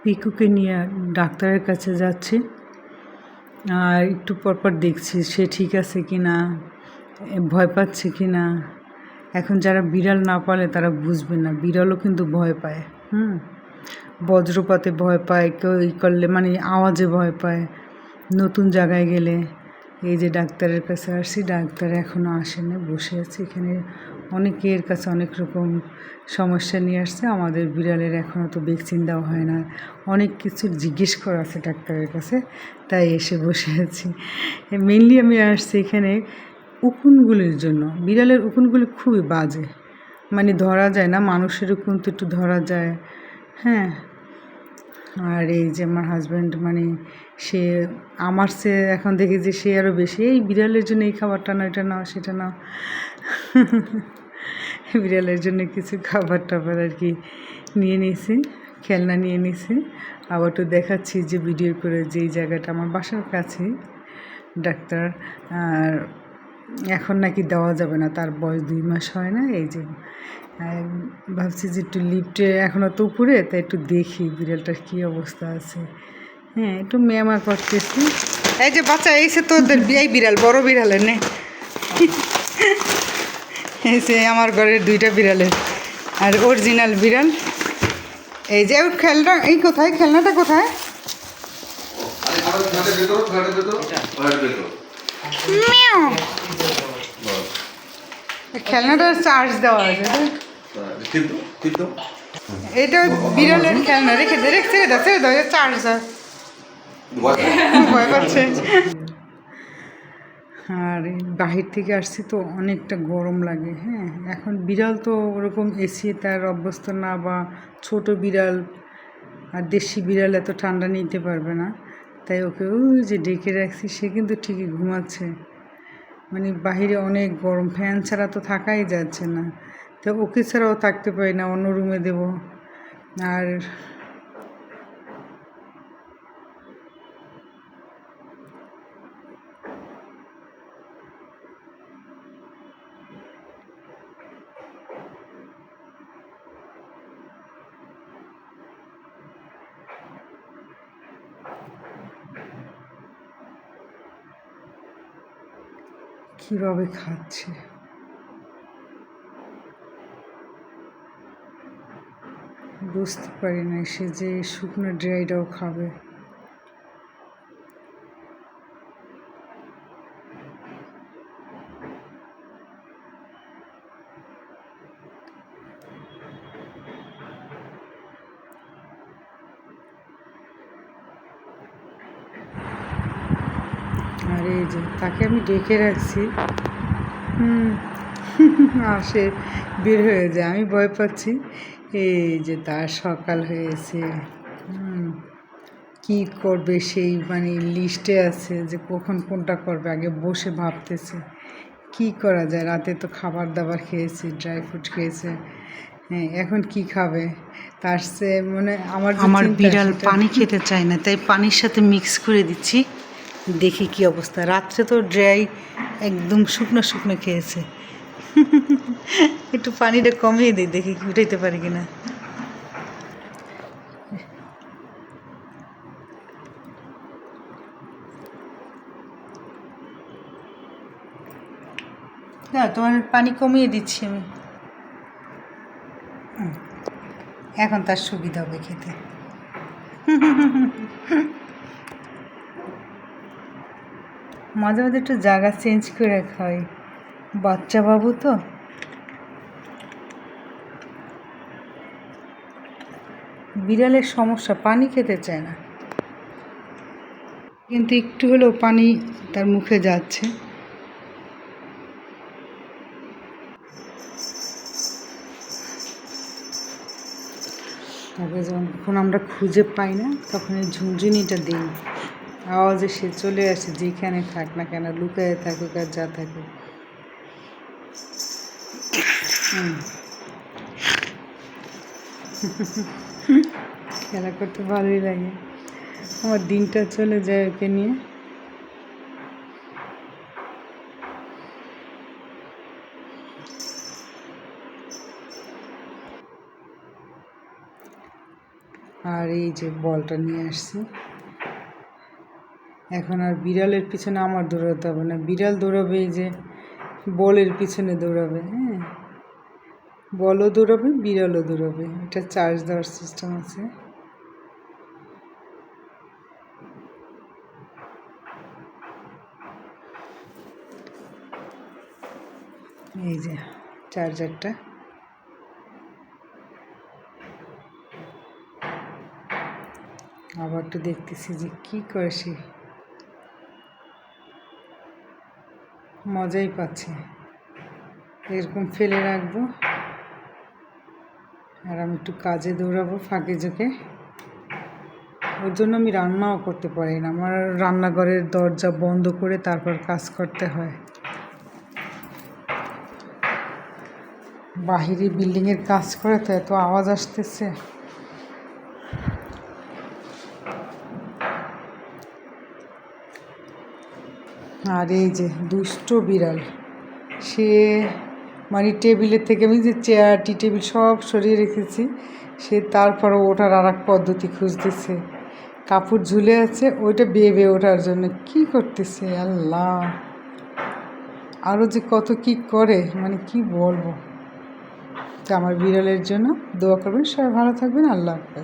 পিকুকে নিয়ে ডাক্তারের কাছে যাচ্ছি, আর একটু পরপর দেখছি সে ঠিক আছে কি না, ভয় পাচ্ছে কি না। এখন যারা বিড়াল না পালে তারা বুঝবে না, বিড়ালও কিন্তু ভয় পায়। বজ্রপাতে ভয় পায়, কেউ ই করলে মানে আওয়াজে ভয় পায়, নতুন জায়গায় গেলে। এই যে ডাক্তারের কাছে আসছি, ডাক্তার এখনও আসেনি, বসে আছে এখানে। অনেকের কাছে অনেক রকম সমস্যা নিয়ে আসছে। আমাদের বিড়ালের এখনও তো ভ্যাকসিন দেওয়া হয় না, অনেক কিছু জিজ্ঞেস করা আছে ডাক্তারের কাছে, তাই এসে বসে আছি। মেনলি আমি আসছি এখানে উকুনগুলির জন্য। বিড়ালের উকুনগুলি খুবই বাজে, মানে ধরা যায় না, মানুষের উকুন তো একটু ধরা যায়। হ্যাঁ, আর এই যে আমার হাজব্যান্ড, মানে সে আমার সে এখন দেখি যে সে আরও বেশি, এই বিড়ালের জন্য এই খাবারটা নাও, এটা নাও, সেটা নাও। বিড়ালের জন্য কিছু খাবার টাবার আর কি নিয়ে নিয়েছি, খেলনা নিয়ে নিয়েছি। আবার একটু দেখাচ্ছি যে ভিডিও করে, যে এই জায়গাটা আমার বাসার কাছে ডাক্তার। আর এখন নাকি দেওয়া যাবে না, তার বয়স 2 মাস হয় না। এই যে ভাবছি যে একটু লিফটে এখনও তো উপরে, তাই একটু দেখি বিড়ালটার কী অবস্থা আছে। হ্যাঁ, একটু মেয়ামা করতেছি। এই যে বাচ্চা এইসে তোদের এই বিড়াল, বড় বিড়ালের নে, এই যে আমার ঘরের 2টা বিড়ালের, আর অরিজিনাল বিড়াল। এই যে খেলনা, এই কোথায় খেলনাটা কোথায়? খেলনাটা চার্জ দেওয়া আছে, এটা বিড়ালের খেলনা। রেখে দে, ছেড়ে দাও, ছেড়ে দাও, চার্জ ভয় পাচ্ছে। আর বাহির থেকে আসছি তো অনেকটা গরম লাগে। হ্যাঁ, এখন বিড়াল তো ওরকম এসি তার অভ্যস্ত না, বা ছোট বিড়াল আর দেশি বিড়াল এত ঠান্ডা নিতে পারবে না, তাই ওকে ওই যে ডেকে রাখছি, সে কিন্তু ঠিকই ঘুমাচ্ছে। মানে বাহিরে অনেক গরম, ফ্যান ছাড়া তো থাকাই যাচ্ছে না, তো ওকে ছাড়াও থাকতে পারি না, অন্য রুমে দেব। আর কীভাবে খাচ্ছে, বুঝতে পারি না, সে যে শুকনো ড্রাইটাও খাবে। আর এই যে তাকে আমি ডেকে রাখছি, আসে, বের হয়ে যায়, আমি ভয় পাচ্ছি। এই যে তার সকাল হয়েছে, কি করবে সেই মানে লিস্টে আছে যে কখন কোনটা করবে, আগে বসে ভাবতেছে কি করা যায়। রাতে তো খাবার দাবার খেয়েছে, ড্রাই ফ্রুট খেয়েছে, হ্যাঁ, এখন কি খাবে। তার সে মানে আমার বিড়াল পানি খেতে চায় না, তাই পানির সাথে মিক্স করে দিচ্ছি, দেখি কি অবস্থা। রাত্রে তো ড্রাই একদম শুকনো শুকনো খেয়েছে। একটু পানিটা কমিয়ে দিই, দেখি কি উঠাইতে পারি কিনা। না, তোমার পানি কমিয়ে দিচ্ছি আমি, এখন তার সুবিধা হবে খেতে। মাঝে মাঝে একটু জায়গা চেঞ্জ করে খাই, বাচ্চা বাবু তো। বিড়ালের সমস্যা, পানি খেতে চায় না, কিন্তু একটু হলেও পানি তার মুখে যাচ্ছে। তাকে যখন আমরা খুঁজে পাই না, তখন এই ঝুনঝুনিটা দিই, আওয়াজে সে চলে আসে, যেখানে থাক না কেন, লুকায় থাকুক আর যা থাকুক। খেলা করতে ভালোই লাগে, আমার দিনটা চলে যায় ওকে নিয়ে। আর এই যে বলটা নিয়ে আসছি। এখন আর বিড়ালের পিছনে আমার দৌড়াতে হবে না, বিড়াল দৌড়াবে এই যে বলের পিছনে দৌড়াবে। হ্যাঁ, বলও দৌড়াবে, বিড়ালও দৌড়াবে। এটা চার্জ দেওয়ার সিস্টেম আছে। এই যে চার্জারটা। আবার একটু দেখতেছি যে কী করে সে, মজাই পাচ্ছে। এরকম ফেলে রাখবো আর আমি একটু কাজে দৌড়াবো ফাঁকে ঝোঁকে। ওর জন্য আমি রান্নাও করতে পারি না, আমার রান্নাঘরের দরজা বন্ধ করে তারপর কাজ করতে হয়। বাহিরে বিল্ডিংয়ের কাজ করে তো এত আওয়াজ আসতেছে। আর এই যে দুষ্ট বিড়াল, সে মানে টেবিলের থেকে আমি যে চেয়ার টি টেবিল সব সরিয়ে রেখেছি, সে তারপরও ওঠার আর এক পদ্ধতি খুঁজতেছে। কাপড় ঝুলে আছে, ওইটা বেয়ে বেয়ে ওঠার জন্য কি করতেছে আল্লাহ। আরও যে কত কি করে মানে কি বলবো। তো আমার বিড়ালের জন্য দোয়া করবেন, সবাই ভালো থাকবেন। আল্লাহ হাফেজ।